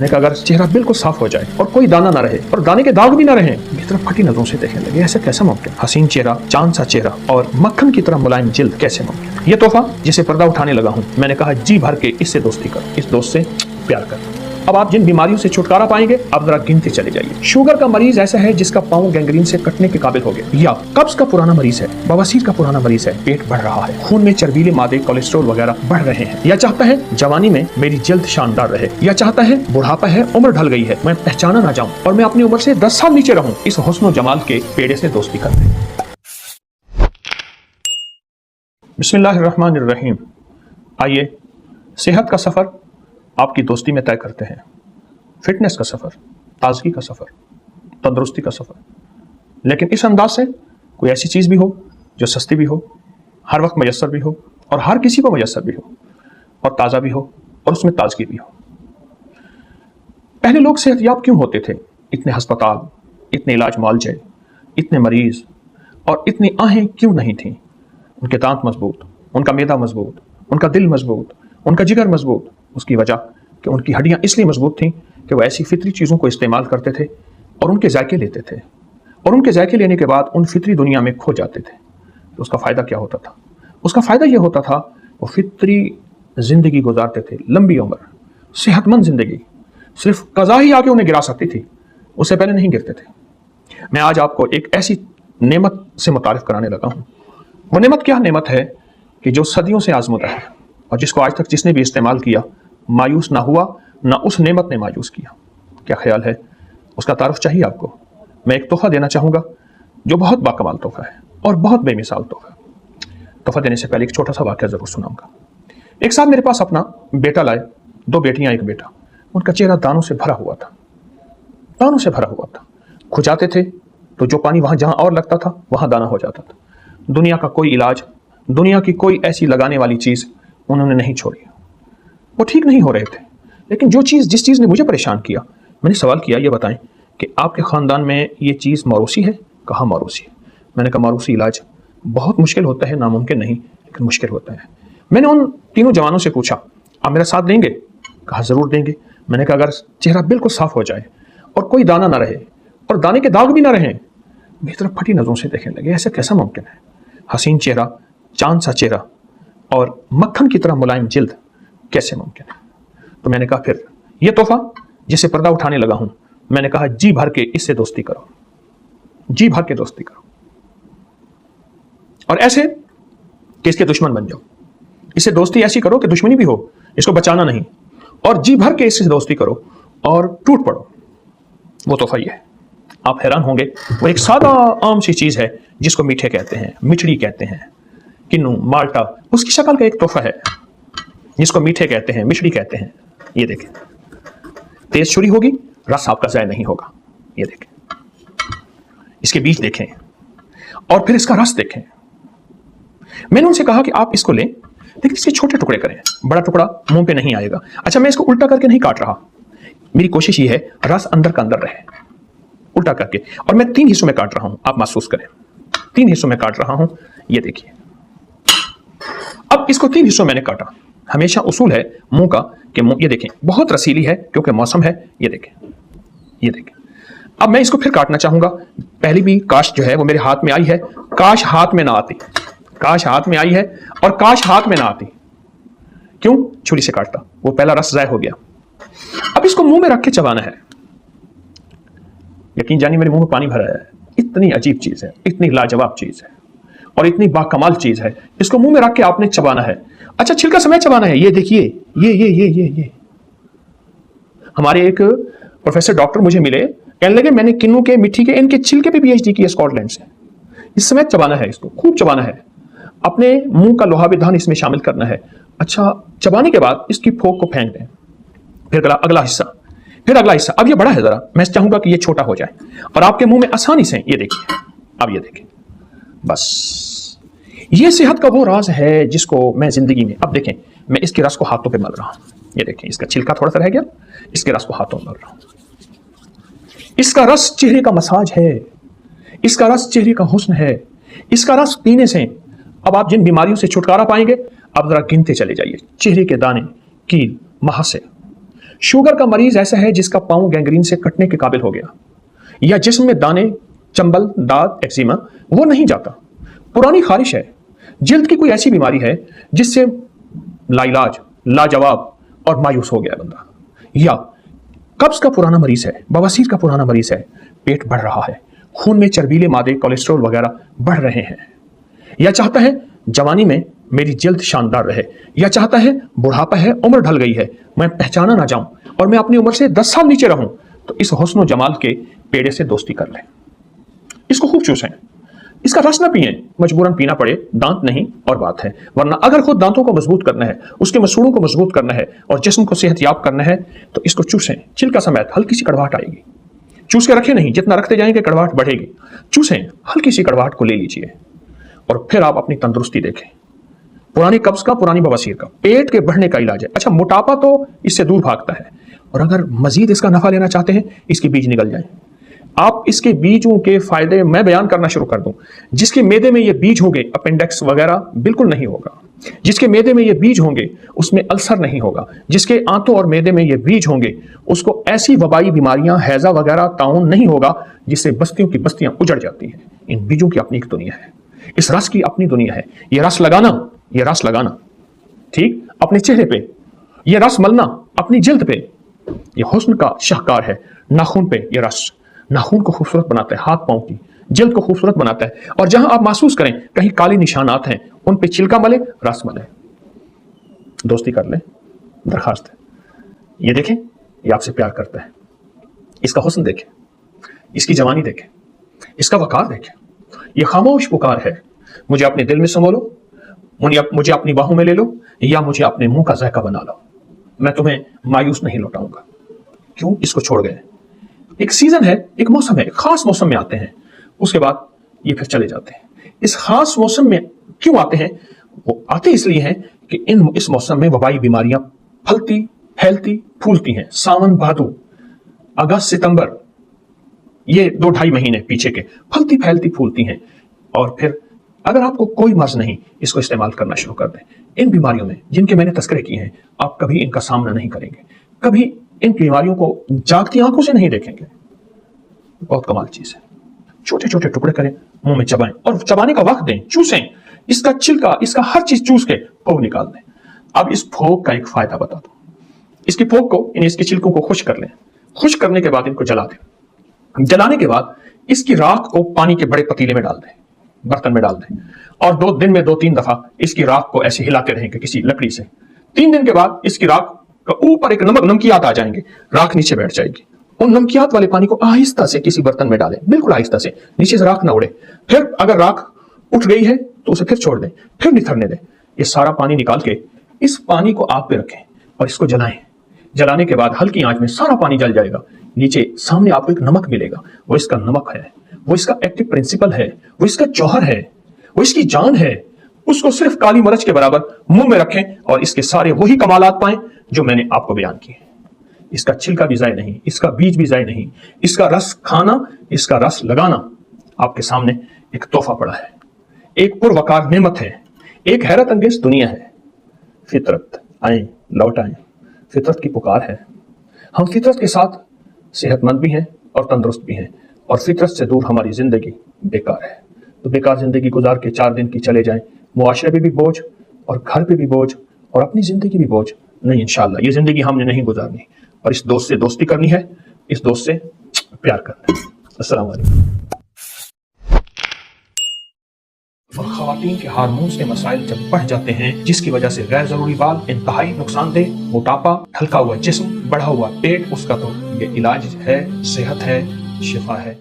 मैंने कहा अगर चेहरा बिल्कुल साफ हो जाए और कोई दाना ना रहे और दाने के दाग भी ना रहे, मेरी तरफ फटी नजरों से देखने लगे, ऐसा कैसा मुमकिन? हसीन चेहरा, चांद सा चेहरा और मक्खन की तरह मुलायम जिल्द, कैसे मुमकिन? ये तोहफा जिसे पर्दा उठाने लगा हूँ, मैंने कहा जी भर के इससे दोस्ती करो, इस दोस्त से प्यार करो। अब आप जिन बीमारियों से छुटकारा पाएंगे, आप जरा गिनते चले जाइए। शुगर का मरीज ऐसा है जिसका पाँव गैंग्रीन से कटने के काबिल हो गया, या कब्ज का पुराना मरीज है, बवासीर का पुराना मरीज है, पेट बढ़ रहा है, खून में चर्बीले मादे कोलेस्ट्रॉल वगैरह बढ़ रहे हैं, या चाहता है जवानी में मेरी जल्द शानदार रहे, या चाहता है बुढ़ापा है, उम्र ढल गई है, मैं पहचाना ना जाऊं और मैं अपनी उम्र से 10 साल नीचे रहूं, इस हुस्न जमाल के पेड़े से दोस्ती करते। बिस्मिल्लाहिर्रहमानिर्रहीम। आइए सेहत का सफर आपकी दोस्ती में तय करते हैं। फिटनेस का सफर, ताजगी का सफर, तंदुरुस्ती का सफर, लेकिन इस अंदाज से कोई ऐसी चीज भी हो जो सस्ती भी हो, हर वक्त मयसर भी हो और हर किसी को मयसर भी हो, और ताज़ा भी हो और उसमें ताजगी भी हो। पहले लोग सेहतयाब क्यों होते थे? इतने अस्पताल, इतने इलाज मुआलजे, इतने मरीज और इतनी आहें क्यों नहीं थीं? उनके दांत मजबूत, उनका मैदा मजबूत, उनका दिल मजबूत, उनका जिगर मजबूत। उसकी वजह कि उनकी हड्डियां इसलिए मजबूत थीं कि वो ऐसी फितरी चीज़ों को इस्तेमाल करते थे और उनके जायके लेते थे, और उनके जायके लेने के बाद उन फितरी दुनिया में खो जाते थे। तो उसका फ़ायदा क्या होता था? उसका फ़ायदा ये होता था वो फितरी ज़िंदगी गुजारते थे, लंबी उम्र, सेहतमंद ज़िंदगी। सिर्फ कज़ा ही आके उन्हें गिरा सकती थी, उससे पहले नहीं गिरते थे। मैं आज आपको एक ऐसी नेमत से मुतारिफ कराने लगा हूँ। वो नेमत क्या नेमत है कि जो सदियों से आजमुदा है और जिसको आज तक जिसने भी इस्तेमाल किया मायूस ना हुआ, ना उस नेमत ने मायूस किया। क्या ख्याल है? उसका तारुफ चाहिए आपको? मैं एक तोहफा देना चाहूँगा जो बहुत बाकमाल तोहफा है और बहुत बेमिसाल तोहफा। तोहफा देने से पहले एक छोटा सा वाक़या ज़रूर सुनाऊंगा। एक साथ मेरे पास अपना बेटा लाए, 2 बेटियाँ, 1 बेटा। उनका चेहरा दानों से भरा हुआ था, दानों से भरा हुआ था। खुजाते थे तो जो पानी वहाँ जहाँ और लगता था वहाँ दाना हो जाता था। दुनिया का कोई इलाज, दुनिया की कोई ऐसी लगाने वाली चीज़ उन्होंने नहीं छोड़ी। वो ठीक नहीं हो रहे थे, लेकिन जिस चीज़ ने मुझे परेशान किया, मैंने सवाल किया, ये बताएं कि आपके ख़ानदान में ये चीज़ मौरूसी है? कहा मौरूसी है। मैंने कहा मौरूसी इलाज बहुत मुश्किल होता है, नामुमकिन नहीं लेकिन मुश्किल होता है। मैंने उन तीनों जवानों से पूछा, आप मेरा साथ देंगे? कहा ज़रूर देंगे। मैंने कहा अगर चेहरा बिल्कुल साफ़ हो जाए और कोई दाना ना रहे और दाने के दाग भी ना रहें, मेरी तरफ फटी नज़रों से देखने लगे, ऐसा कैसा मुमकिन है? हसीन चेहरा, चांद सा चेहरा और मक्खन की तरह मुलायम जिल्द, कैसे मुमकिन है? तो मैंने कहा फिर ये तोहफा जिसे पर्दा उठाने लगा हूं, मैंने कहा जी भर के इससे दोस्ती करो, जी भर के दोस्ती करो, और ऐसे कि इसके दुश्मन बन जाओ। इससे दोस्ती ऐसी करो कि दुश्मनी भी हो, इसको बचाना नहीं, और जी भर के इससे दोस्ती करो और टूट पड़ो। वो तोहफा ये है। आप हैरान होंगे, वो एक सादा आम सी चीज है जिसको मीठे कहते हैं, मिठड़ी कहते हैं, किन्नू, माल्टा, उसकी शक्ल का एक तोहफा है जिसको मीठे कहते हैं, मिश्री कहते हैं। ये देखें, तेज छुरी होगी, रस आपका ज़ाया नहीं होगा। ये देखें, इसके बीज देखें और फिर इसका रस देखें। मैंने उनसे कहा कि आप इसको लें, लेकिन इसके छोटे टुकड़े करें, बड़ा टुकड़ा मुंह पे नहीं आएगा। अच्छा, मैं इसको उल्टा करके नहीं काट रहा, मेरी कोशिश ये है रस अंदर का अंदर रहे, उल्टा करके, और मैं 3 हिस्सों में काट रहा हूं, आप महसूस करें। 3 हिस्सों में काट रहा हूं, ये देखिए। अब इसको 3 हिस्सों मैंने काटा। हमेशा उसूल है मुंह का कि मुंह, ये देखें, बहुत रसीली है क्योंकि मौसम है। ये देखें, ये देखें। अब मैं इसको फिर काटना चाहूंगा। पहली भी काश जो है वो मेरे हाथ में आई है, काश हाथ में ना आती, काश हाथ में आई है और काश हाथ में ना आती। क्यों? छुरी से काटता, वो पहला रस ज़ाया हो गया। अब इसको मुंह में रख के चबाना है। यकीन जानिए मेरे मुंह में पानी भरा है। इतनी अजीब चीज है, इतनी लाजवाब चीज है और इतनी बाकमाल चीज है। इसको मुंह में रख के आपने चबाना है। अच्छा, छिलका समय चबाना है। ये देखिए, ये हमारे एक प्रोफेसर डॉक्टर मुझे मिले, कहने लगे मैंने किन्नू के, मिट्टी के, इनके छिलके पे PhD की है स्कॉटलैंड से। इस समय चबाना है, इसको खूब चबाना है, अपने मुंह का लोहा विधान इसमें शामिल करना है। अच्छा, चबाने के बाद इसकी फोक को फेंक दें, फिर अगला हिस्सा, फिर अगला हिस्सा। अब ये बड़ा है जरा, मैं चाहूंगा कि ये छोटा हो जाए और आपके मुंह में आसानी से, ये देखिए, अब ये देखें, बस ये सेहत का वो राज है जिसको मैं जिंदगी में, अब देखें, मैं इसके रस को हाथों पे मल रहा हूं। ये देखें, इसका छिलका थोड़ा सा रह गया, इसके रस को हाथों में मल रहा हूं। इसका रस चेहरे का मसाज है, इसका रस चेहरे का हुस्न है। इसका रस पीने से अब आप जिन बीमारियों से छुटकारा पाएंगे, अब जरा गिनते चले जाइए। चेहरे के दाने, कील, महासे, शुगर का मरीज ऐसा है जिसका पांव गैंग्रीन से कटने के काबिल हो गया, या जिस्म में दाने, चंबल, दाद, एक्जिमा वो नहीं जाता। पुरानी खारिश है, जिल्द की कोई ऐसी बीमारी है जिससे लाइलाज, लाजवाब और मायूस हो गया बंदा, या कब्ज का पुराना मरीज है, बवासीर का पुराना मरीज है, पेट बढ़ रहा है, खून में चर्बीले मादे, कोलेस्ट्रॉल वगैरह बढ़ रहे हैं, या चाहता है जवानी में मेरी जिल्द शानदार रहे, या चाहता है बुढ़ापा है, उम्र ढल गई है, मैं पहचाना ना जाऊं और मैं अपनी उम्र से 10 साल नीचे रहूं, तो इस हुस्न और जमाल के पेड़े से दोस्ती कर लें। इसको खूब चूसें, इसका रस ना पिएं, मजबूरन पीना पड़े, दांत नहीं और बात है, वरना अगर खुद दांतों को मजबूत करना है, उसके मसूड़ों को मजबूत करना है और जिस्म को सेहतयाब करना है, तो इसको चूसें। छिलका समेत हल्की सी कड़वाहट आएगी, चूस के रखे नहीं, जितना रखते जाएंगे कड़वाहट बढ़ेगी। चूसें, हल्की सी कड़वाहट को ले लीजिए और फिर आप अपनी तंदुरुस्ती देखें। पुरानी कब्ज का, पुरानी बवासीर का, पेट के बढ़ने का इलाज है। अच्छा, मोटापा तो इससे दूर भागता है, और अगर मजीद इसका नफा लेना चाहते हैं, इसके बीज निकल जाएं। आप इसके बीजों के फायदे मैं बयान करना शुरू कर दूं। जिसके मैदे में ये बीज होंगे, अपेंडिक्स वगैरह बिल्कुल नहीं होगा। जिसके मैदे में ये बीज होंगे, उसमें अल्सर नहीं होगा। जिसके आंतों और मैदे में ये बीज होंगे, उसको ऐसी वबाई बीमारियां, हैजा वगैरह ताउन नहीं होगा जिससे बस्तियों की बस्तियां उजड़ जाती हैं। इन बीजों की अपनी एक दुनिया है, इस रस की अपनी दुनिया है। ये रस लगाना, ये रस लगाना, ठीक, अपने चेहरे पे, ये रस मलना अपनी जिल्द पे, ये हुस्न का शाहकार है। नाखून पे ये रस नाखून को खूबसूरत बनाता है, हाथ पांव की जिल्द को खूबसूरत बनाता है। और जहां आप महसूस करें कहीं काले निशानात हैं, उन पे छिलका मले, रस मले, दोस्ती कर ले, दरखास्त है। ये देखें, ये आपसे प्यार करता है, इसका हुस्न देखें, इसकी जवानी देखें, इसका वकार देखें। ये खामोश पुकार है, मुझे अपने दिल में संभालो, मुझे अपनी बाहों में ले लो, या मुझे अपने मुंह का जायका बना लो, मैं तुम्हें मायूस नहीं लौटाऊंगा। क्यों इसको छोड़ गए? एक सीजन है, एक मौसम है, एक खास मौसम में आते हैं, उसके बाद ये फिर चले जाते हैं। इस खास मौसम में क्यों आते हैं? वो आते इसलिए हैं कि इस मौसम में वबाई बीमारियां फलती, फैलती, फूलती हैं। सावन, भादो, अगस्त, सितंबर, ये 2-2.5 महीने पीछे के फलती, फैलती, फूलती हैं। और फिर अगर आपको कोई मर्ज नहीं, इसको इस्तेमाल करना शुरू कर दें। इन बीमारियों में जिनके मैंने तस्करे किए हैं, आप कभी इनका सामना नहीं करेंगे, कभी इन बीमारियों को जागती आंखों से नहीं देखेंगे। बहुत कमाल चीज है। छोटे छोटे टुकड़े करें, मुंह में चबाएं और चबाने का वक्त दें, चूसें, इसका छिलका, इसका हर चीज चूस के फोक निकाल दें। अब इस फोक का एक फायदा बता दो। इसकी फोक को, इसके छिलकों को खुश कर लें। खुश करने के बाद इनको जला दें। जलाने के बाद इसकी राख को पानी के बड़े पतीले में डाल दें, बर्तन में डाल दें, और 2 दिन में 2-3 दफा इसकी राख को ऐसे हिलाते रहेंगे किसी लकड़ी से। 3 दिन के बाद इसकी राख का ऊपर एक नमकियात आ जाएंगे, राख नीचे बैठ जाएगी। उन नमकियात वाले पानी को आहिस्ता से किसी बर्तन में डालें, बिल्कुल आहिस्ता से, नीचे से राख ना उड़े। फिर अगर राख उठ गई है तो उसे फिर छोड़ दें, फिर निथरने दें। ये सारा पानी निकाल के इस पानी को आग पे रखें और इसको जलाएं। जलाने के बाद हल्की आंच में सारा पानी जल जाएगा। नीचे सामने आपको एक नमक मिलेगा, वो इसका नमक है, वो इसका एक्टिव प्रिंसिपल है, वो इसका जौहर है, वो इसकी जान है। उसको सिर्फ काली मिर्च के बराबर मुंह में रखें और इसके सारे वही कमालात पाएं जो मैंने आपको बयान किए। इसका छिलका भी जाए नहीं, इसका बीज भी जाए नहीं, इसका रस खाना, इसका रस लगाना आपके सामने एक तोहफा पड़ा है, एक पुरवकार नेमत है, एक हैरत अंगेज दुनिया है। फितरत आए, लौट आए, फितरत की पुकार है। हम फितरत के साथ सेहतमंद भी हैं और तंदुरुस्त भी हैं, और फितरत से दूर हमारी जिंदगी बेकार है। तो बेकार जिंदगी गुजार के 4 दिन की चले जाएं, मुआशरे पे भी बोझ और घर पे भी बोझ और अपनी जिंदगी भी बोझ नहीं। इंशाअल्लाह ये जिंदगी हमने नहीं गुजारनी, और इस दोस्त से दोस्ती करनी है, इस दोस्त से प्यार करना है। अस्सलाम वालेकुम। और खवातीन के हार्मोन्स के मसाइल जब बढ़ जाते हैं, जिसकी वजह से गैर जरूरी बाल इंतहाई नुकसानदेह, मोटापा, ढलका हुआ जिस्म, बढ़ा हुआ पेट, उसका तो ये इलाज है, सेहत है, शिफा है।